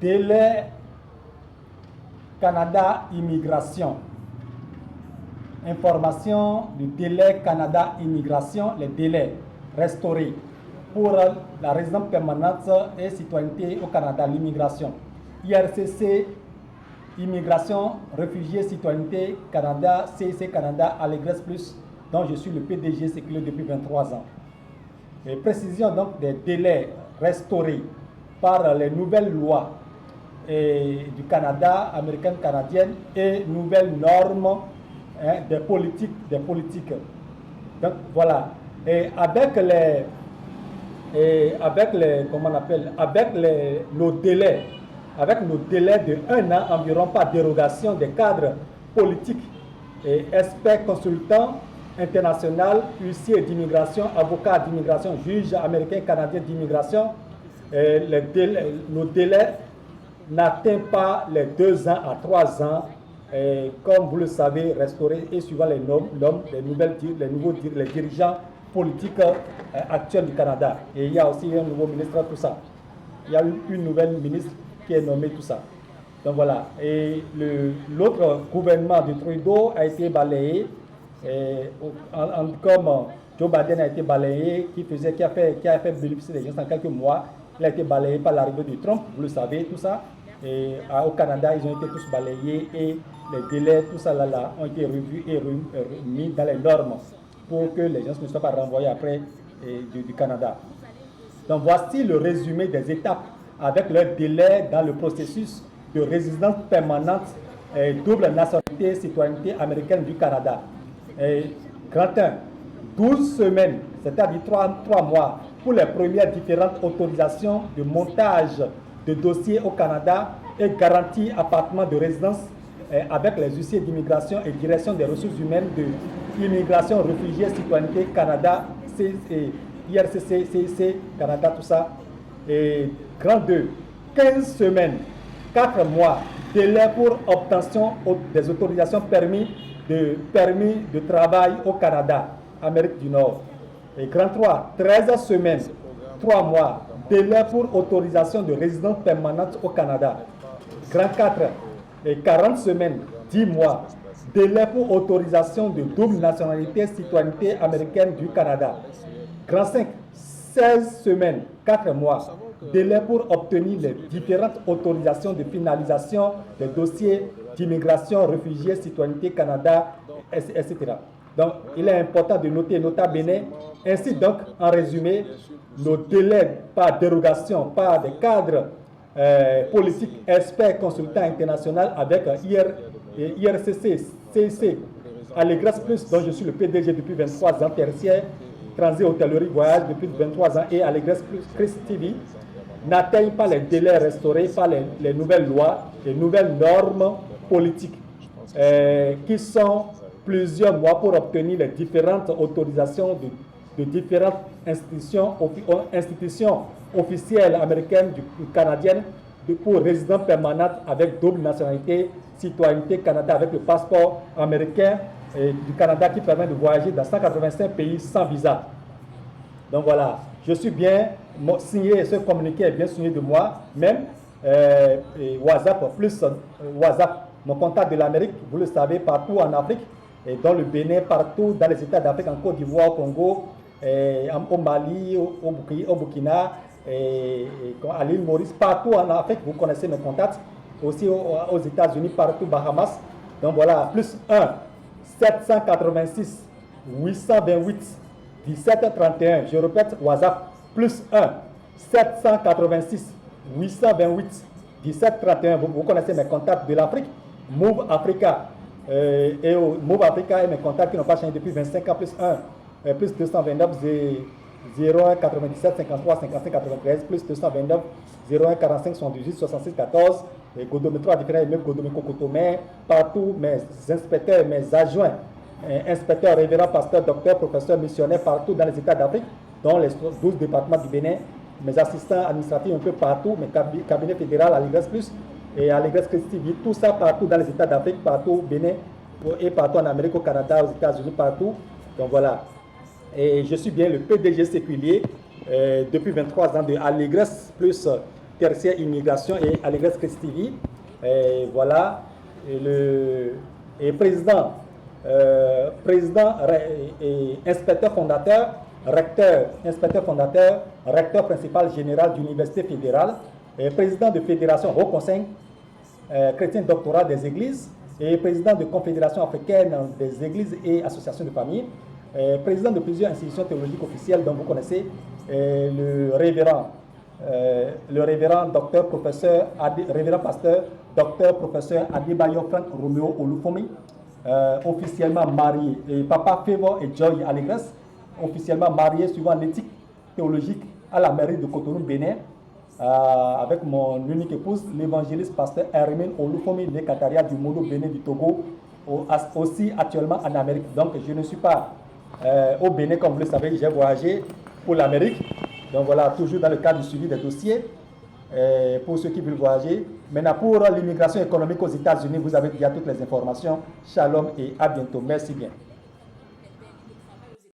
Délai Canada Immigration. Information du délai Canada Immigration, les délais restaurés pour la résidence permanente et citoyenneté au Canada, l'immigration. IRCC, Immigration, Réfugiés, Citoyenneté, Canada, CIC Canada, Allégresse Plus, dont je suis le PDG séculaire depuis 23 ans. Et précision donc des délais restaurés par les nouvelles lois du Canada, américaines, canadiennes et nouvelles normes des politiques. Donc voilà. Et avec nos délais de 1 an environ par dérogation des cadres politiques et experts consultants internationaux, huissiers d'immigration, avocats d'immigration, juges américains, canadiens d'immigration, nos délais n'atteignent pas les 2 ans à 3 ans, comme vous le savez, restaurés et suivant les dirigeants politiques actuels du Canada. Et il y a aussi un nouveau ministre, tout ça. Il y a une nouvelle ministre qui est nommée, tout ça. Donc voilà. Et l'autre gouvernement de Trudeau a été balayé, comme Joe Biden a été balayé, qui a fait bénéficier des gens en quelques mois. Il a été balayé par l'arrivée de Trump, vous le savez, tout ça. Et au Canada, ils ont été tous balayés et les délais, tout ça là, ont été revus et mis dans les normes pour que les gens ne soient pas renvoyés après du Canada. Donc voici le résumé des étapes avec leur délai dans le processus de résidence permanente et double nationalité citoyenneté américaine du Canada. Grand 1, 12 semaines, c'est-à-dire 3 mois pour les premières différentes autorisations de montage de dossiers au Canada et garantie appartement de résidence avec les huissiers d'immigration et direction des ressources humaines de l'immigration, réfugiés, citoyenneté, Canada, IRCC, CIC, Canada, tout ça. Et grand 2, 15 semaines, 4 mois, délai pour obtention des autorisations permis de travail au Canada, Amérique du Nord. Et grand 3, 13 semaines, 3 mois, délai pour autorisation de résidence permanente au Canada. Grand 4, et 40 semaines, 10 mois, délai pour autorisation de double nationalité citoyenneté américaine du Canada. Grand 5, 16 semaines, 4 mois, délai pour obtenir les différentes autorisations de finalisation des dossiers d'immigration, réfugiés, citoyenneté Canada, etc. Donc, il est important de noter, nota bene, ainsi donc, en résumé, nos délais par dérogation, par des cadres politiques, experts, consultants internationaux avec IRCC, CIC, Allégresse Plus, dont je suis le PDG depuis 23 ans, tertiaire, Transit Hôtellerie Voyage depuis 23 ans et Allégresse Plus, Chris TV, n'atteignent pas les délais restaurés par les nouvelles lois, les nouvelles normes politiques, qui sont plusieurs mois pour obtenir les différentes autorisations de différentes institutions officielles américaines ou canadiennes pour résidents permanents avec double nationalité, citoyenneté Canada avec le passeport américain du Canada qui permet de voyager dans 185 pays sans visa. Donc voilà, je suis bien signé, ce communiqué est bien signé de moi, même WhatsApp, plus WhatsApp, mon contact de l'Amérique, vous le savez, partout en Afrique, et dans le Bénin, partout dans les États d'Afrique, en Côte d'Ivoire, au Congo, au Mali, au Burkina, à l'île Maurice, partout en Afrique, vous connaissez mes contacts, aussi aux États-Unis, partout, Bahamas. Donc voilà, plus 1 786 828 1731. Je répète, WhatsApp, plus 1 786 828 1731. Vous connaissez mes contacts de l'Afrique, Move Africa. Move Africa et mes contacts qui n'ont pas changé depuis 25 ans, plus 1, plus 229 01 97 53 55 93, plus 229 01 45 78 66 14. Et Godométro a différents, même Godométro Kotomé, partout, mes inspecteurs, mes adjoints, inspecteurs, révérends, pasteurs, docteurs, professeurs, missionnaires, partout dans les États d'Afrique, dans les 12 départements du Bénin, mes assistants administratifs un peu partout, mes cabinets fédéraux, Allégresse Plus et Allégresse TV, tout ça partout dans les États d'Afrique, partout au Bénin et partout en Amérique, au Canada, aux États-Unis, partout. Donc voilà. Et je suis bien le PDG séculier depuis 23 ans de Allégresse Plus tertiaire immigration et Allegres Christivi. Voilà. Et président, et inspecteur fondateur, inspecteur fondateur, recteur principal général de l'Université fédérale, et président de Fédération Haut Conseil chrétien doctoral des églises, et président de Confédération africaine des églises et associations de familles, président de plusieurs institutions théologiques officielles dont vous connaissez le révérend docteur professeur, révérend pasteur docteur professeur Adebayo Frank Romeo Olufomi, officiellement marié, et papa Favor et Joy Allegres, officiellement marié suivant l'éthique théologique à la mairie de Cotonou, Bénin, avec mon unique épouse, l'évangéliste pasteur Hermine Olufomi, le Kataria du Modo Bénin du Togo, aussi actuellement en Amérique. Donc je ne suis pas au Bénin, comme vous le savez, j'ai voyagé pour l'Amérique. Donc voilà, toujours dans le cadre du suivi des dossiers, pour ceux qui veulent voyager. Maintenant, pour l'immigration économique aux États-Unis, vous avez déjà toutes les informations. Shalom et à bientôt. Merci bien.